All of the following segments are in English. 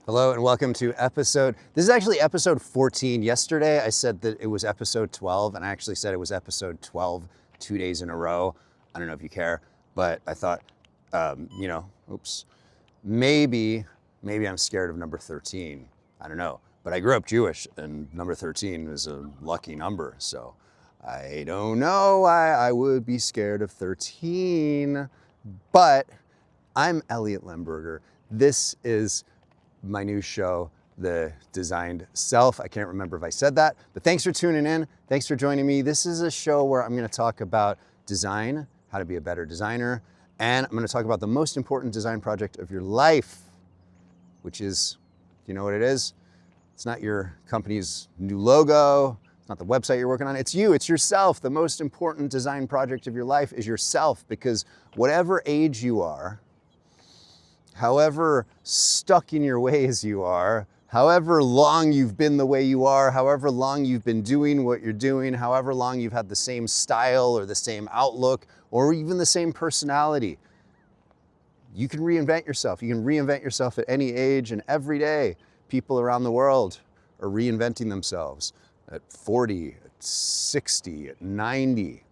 Hello and welcome to this is actually episode 14. Yesterday I said that it was episode 12 and I actually said it was episode 12 2 days in a row. I don't know if you care, but I thought, maybe I'm scared of number 13. I don't know, but I grew up Jewish and number 13 is a lucky number. So I don't know why I would be scared of 13, but I'm Elliot Lemberger. This is my new show, The Designed Self. I can't remember if I said that, but thanks for tuning in. Thanks for joining me. This is a show where I'm going to talk about design, how to be a better designer, and I'm going to talk about the most important design project of your life, which is, you know what it is? It's not your company's new logo. It's not the website you're working on. It's you, it's yourself. The most important design project of your life is yourself, because whatever age you are, however stuck in your ways you are, however long you've been the way you are, however long you've been doing what you're doing, however long you've had the same style or the same outlook or even the same personality, you can reinvent yourself. You can reinvent yourself at any age, and every day people around the world are reinventing themselves at 40, at 60, at 90.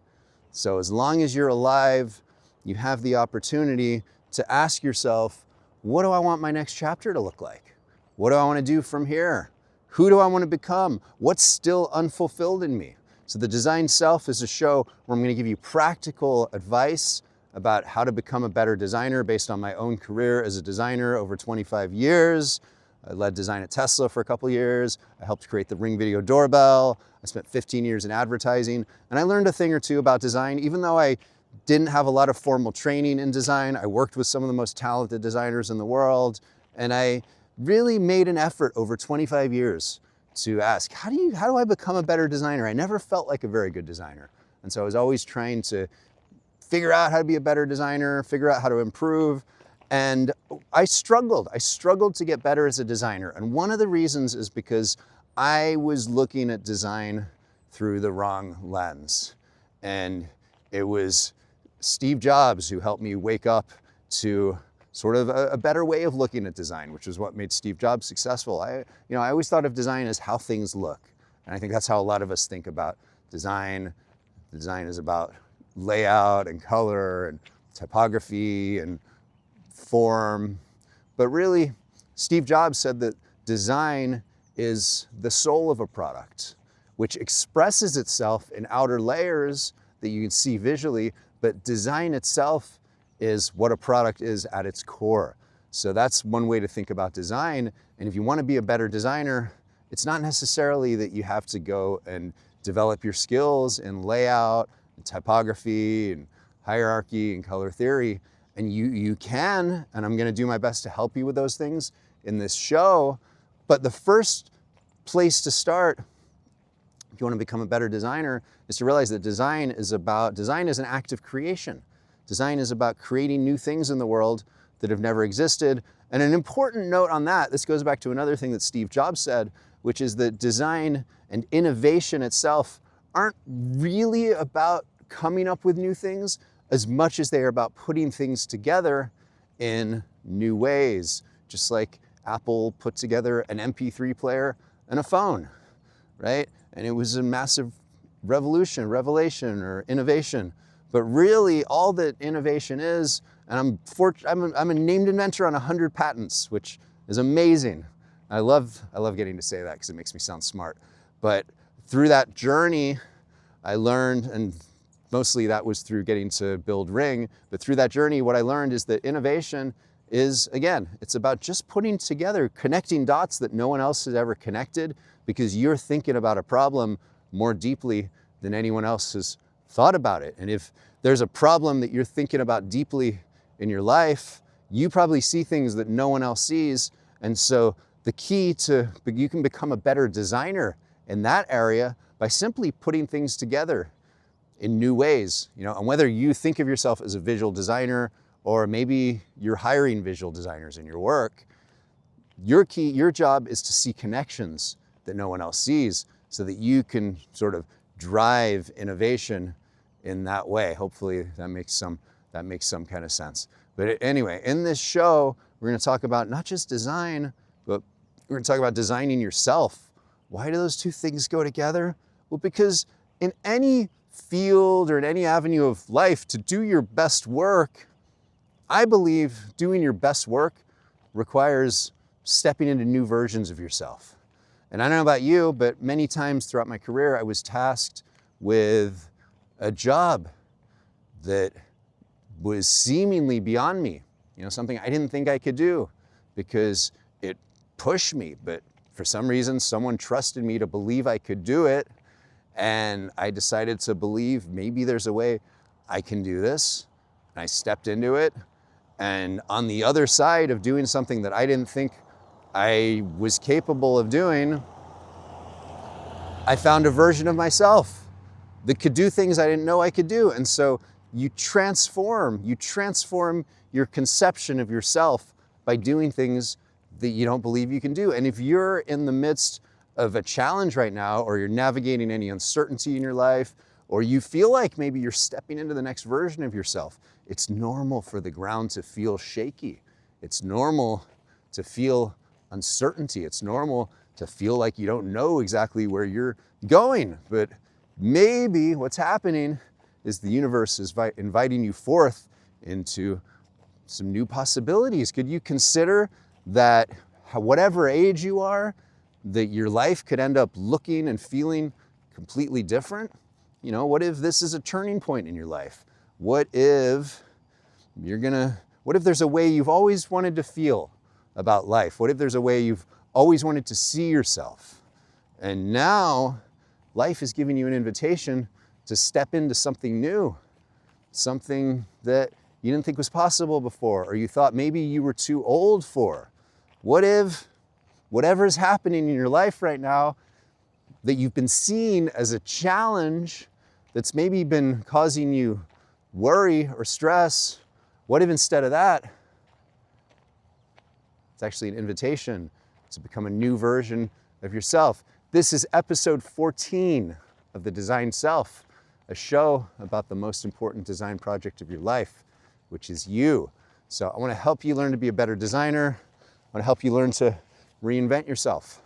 So as long as you're alive, you have the opportunity to ask yourself, what do I want my next chapter to look like? What do I want to do from here? Who do I want to become? What's still unfulfilled in me? So The Designed Self is a show where I'm going to give you practical advice about how to become a better designer based on my own career as a designer over 25 years. I led design at Tesla for a couple years. I helped create the Ring video doorbell. I spent 15 years in advertising, and I learned a thing or two about design. Even though I didn't have a lot of formal training in design, I worked with some of the most talented designers in the world, and I really made an effort over 25 years to ask, how do I become a better designer? I never felt like a very good designer, and so I was always trying to figure out how to be a better designer, figure out how to improve, and I struggled to get better as a designer. And one of the reasons is because I was looking at design through the wrong lens, and it was Steve Jobs who helped me wake up to sort of a better way of looking at design, which is what made Steve Jobs successful. I always thought of design as how things look. And I think that's how a lot of us think about design. Design is about layout and color and typography and form. But really, Steve Jobs said that design is the soul of a product, which expresses itself in outer layers that you can see visually, but design itself is what a product is at its core. So that's one way to think about design. And if you want to be a better designer, it's not necessarily that you have to go and develop your skills in layout and typography and hierarchy and color theory. And you can, and I'm going to do my best to help you with those things in this show. But the first place to start, if you want to become a better designer, is to realize that design is an act of creation. Design is about creating new things in the world that have never existed. And an important note on that, this goes back to another thing that Steve Jobs said, which is that design and innovation itself aren't really about coming up with new things as much as they are about putting things together in new ways. Just like Apple put together an MP3 player and a phone, right? And it was a massive revelation or innovation. But really all that innovation is, and I'm a named inventor on 100 patents, which is amazing. I love getting to say that because it makes me sound smart. But through that journey, I learned, and mostly that was through getting to build Ring, but through that journey, what I learned is that innovation is, again, it's about just putting together, connecting dots that no one else has ever connected, because you're thinking about a problem more deeply than anyone else has thought about it. And if there's a problem that you're thinking about deeply in your life, you probably see things that no one else sees. And so the key to, you can become a better designer in that area by simply putting things together in new ways, and whether you think of yourself as a visual designer or maybe you're hiring visual designers in your work, your job is to see connections that no one else sees so that you can sort of drive innovation in that way. Hopefully that makes some kind of sense. But anyway, in this show, we're going to talk about not just design, But we're going to talk about designing yourself. Why do those two things go together? Well, because in any field or in any avenue of life, to do your best work, I believe doing your best work requires stepping into new versions of yourself. And I don't know about you, but many times throughout my career, I was tasked with a job that was seemingly beyond me, something I didn't think I could do because it pushed me. But for some reason, someone trusted me to believe I could do it. And I decided to believe maybe there's a way I can do this. And I stepped into it. And on the other side of doing something that I didn't think I was capable of doing, I found a version of myself that could do things I didn't know I could do. And so you transform your conception of yourself by doing things that you don't believe you can do. And if you're in the midst of a challenge right now, or you're navigating any uncertainty in your life, or you feel like maybe you're stepping into the next version of yourself, it's normal for the ground to feel shaky. It's normal to feel uncertainty. It's normal to feel like you don't know exactly where you're going. But maybe what's happening is the universe is inviting you forth into some new possibilities. Could you consider that whatever age you are, that your life could end up looking and feeling completely different? What if this is a turning point in your life? What if there's a way you've always wanted to feel about life? What if there's a way you've always wanted to see yourself? And now life is giving you an invitation to step into something new, something that you didn't think was possible before, or you thought maybe you were too old for. What if whatever's happening in your life right now that you've been seeing as a challenge that's maybe been causing you worry or stress, what if instead of that, it's actually an invitation to become a new version of yourself? This is episode 14 of The Design Self, a show about the most important design project of your life, which is you. So I want to help you learn to be a better designer. I want to help you learn to reinvent yourself.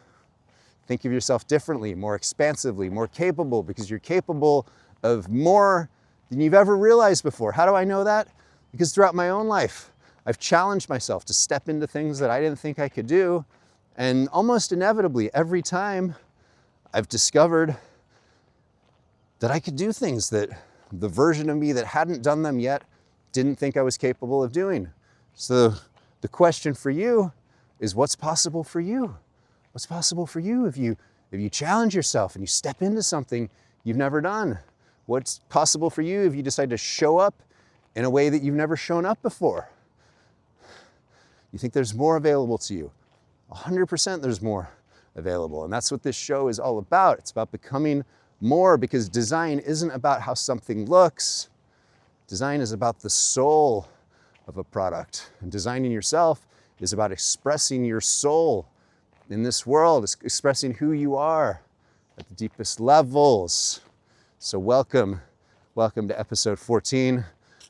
Think of yourself differently, more expansively, more capable, because you're capable of more than you've ever realized before. How do I know that? Because throughout my own life, I've challenged myself to step into things that I didn't think I could do. And almost inevitably, every time I've discovered that I could do things that the version of me that hadn't done them yet didn't think I was capable of doing. So the question for you is, what's possible for you? What's possible for you if you challenge yourself and you step into something you've never done? What's possible for you if you decide to show up in a way that you've never shown up before? You think there's more available to you? 100% there's more available. And that's what this show is all about. It's about becoming more, because design isn't about how something looks. Design is about the soul of a product. And designing yourself is about expressing your soul in this world, expressing who you are at the deepest levels. So welcome to episode 14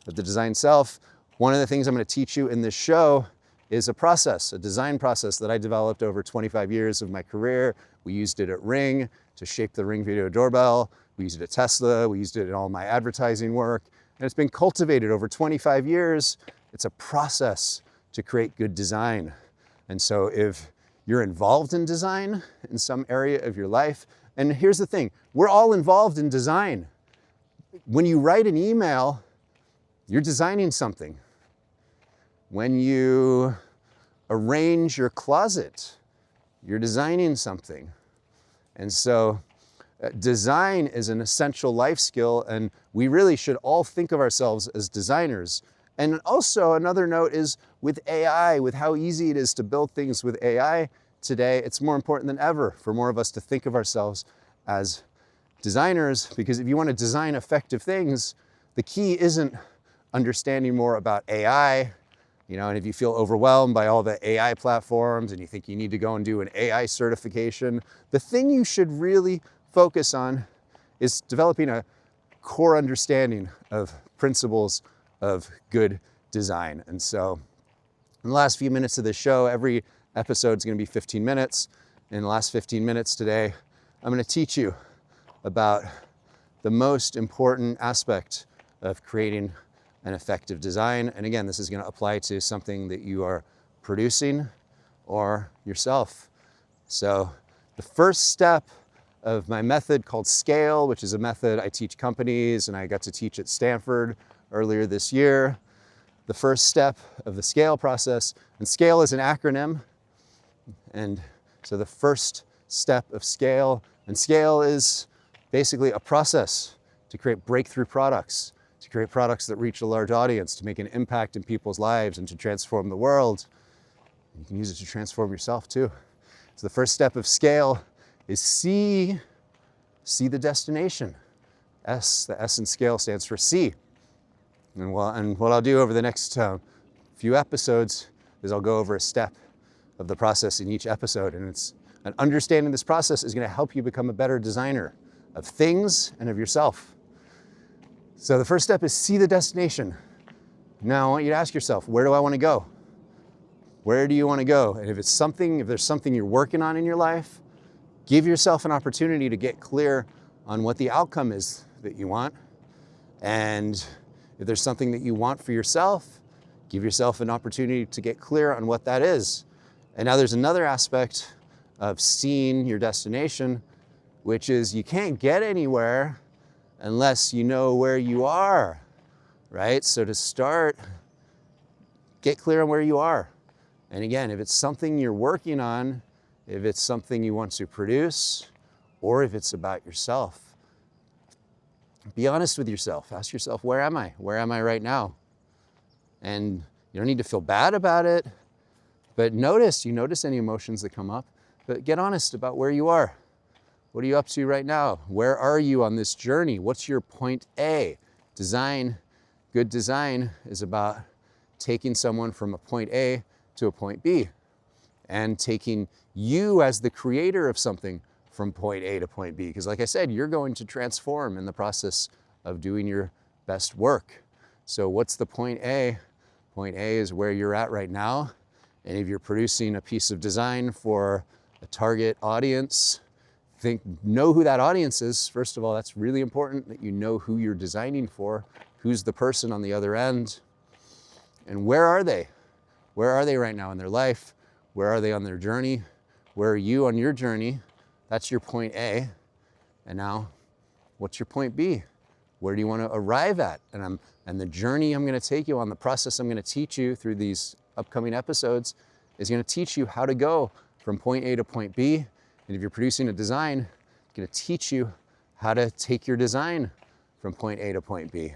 of The Design Self. One of the things I'm going to teach you in this show is a design process that I developed over 25 years of my career. We used it at Ring to shape the Ring video doorbell. We used it at Tesla. We used it in all my advertising work. And it's been cultivated over 25 years. It's a process to create good design. And so if you're involved in design in some area of your life, and here's the thing, we're all involved in design. When you write an email, you're designing something. When you arrange your closet, you're designing something. And so design is an essential life skill, and we really should all think of ourselves as designers. And also another note is with AI, with how easy it is to build things with AI today, it's more important than ever for more of us to think of ourselves as designers, because if you want to design effective things, the key isn't understanding more about AI, and if you feel overwhelmed by all the AI platforms and you think you need to go and do an AI certification, the thing you should really focus on is developing a core understanding of principles of good design. And so in the last few minutes of the show, every episode is going to be 15 minutes. In the last 15 minutes today, I'm going to teach you about the most important aspect of creating an effective design. And again, this is going to apply to something that you are producing or yourself. So the first step of my method called SCALE, which is a method I teach companies and I got to teach at Stanford earlier this year. The first step of the SCALE process, and SCALE is an acronym. And so the first step of SCALE, and SCALE is basically a process to create breakthrough products, to create products that reach a large audience, to make an impact in people's lives and to transform the world. You can use it to transform yourself too. So the first step of SCALE is see the destination. S, the S in SCALE stands for see. And what I'll do over the next few episodes is I'll go over a step of the process in each episode. And understanding this process is going to help you become a better designer of things and of yourself. So the first step is see the destination. Now I want you to ask yourself, where do I want to go? Where do you want to go? And if there's something you're working on in your life, give yourself an opportunity to get clear on what the outcome is that you want. And if there's something that you want for yourself, give yourself an opportunity to get clear on what that is. And now there's another aspect of seeing your destination, which is you can't get anywhere unless you know where you are, right? So to start, get clear on where you are. And again, if it's something you're working on, if it's something you want to produce, or if it's about yourself, be honest with yourself. Ask yourself, where am I? Where am I right now? And you don't need to feel bad about it, but notice any emotions that come up, but get honest about where you are. What are you up to right now? Where are you on this journey? What's your point A? Design, good design is about taking someone from a point A to a point B and taking you as the creator of something from point A to point B. Because like I said, you're going to transform in the process of doing your best work. So what's the point A? Point A is where you're at right now. And if you're producing a piece of design for a target audience, know who that audience is. First of all, that's really important that you know who you're designing for, who's the person on the other end, and where are they? Where are they right now in their life? Where are they on their journey? Where are you on your journey? That's your point A. And now, what's your point B? Where do you want to arrive at? And the journey I'm going to take you on, the process I'm going to teach you through these upcoming episodes is going to teach you how to go from point A to point B. And if you're producing a design, it's going to teach you how to take your design from point A to point B.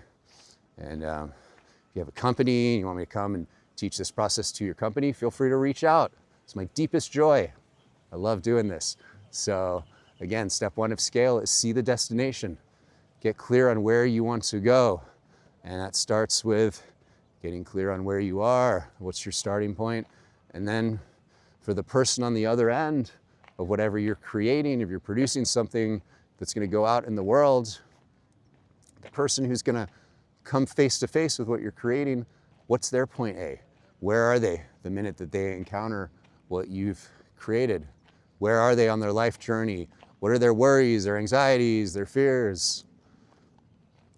And if you have a company and you want me to come and teach this process to your company, feel free to reach out. It's my deepest joy. I love doing this. So again, step one of SCALE is see the destination. Get clear on where you want to go. And that starts with getting clear on where you are, what's your starting point. And then for the person on the other end of whatever you're creating, if you're producing something that's going to go out in the world, the person who's going to come face to face with what you're creating, what's their point A? Where are they the minute that they encounter what you've created? Where are they on their life journey? What are their worries, their anxieties, their fears?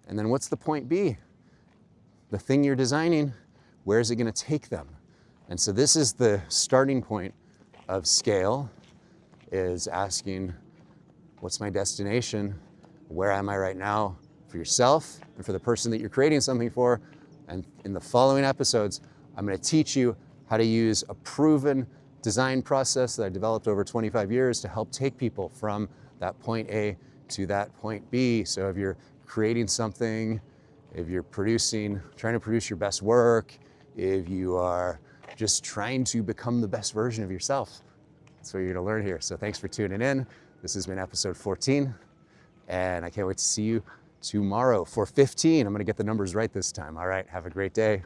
And then what's the point B? The thing you're designing, where is it going to take them? And so this is the starting point of SCALE, is asking, what's my destination? Where am I right now for yourself and for the person that you're creating something for? And in the following episodes, I'm going to teach you how to use a proven design process that I developed over 25 years to help take people from that point A to that point B. So if you're creating something, if you're trying to produce your best work, if you are just trying to become the best version of yourself, that's what you're going to learn here. So thanks for tuning in. This has been episode 14, and I can't wait to see you tomorrow for 15. I'm going to get the numbers right this time. All right, have a great day.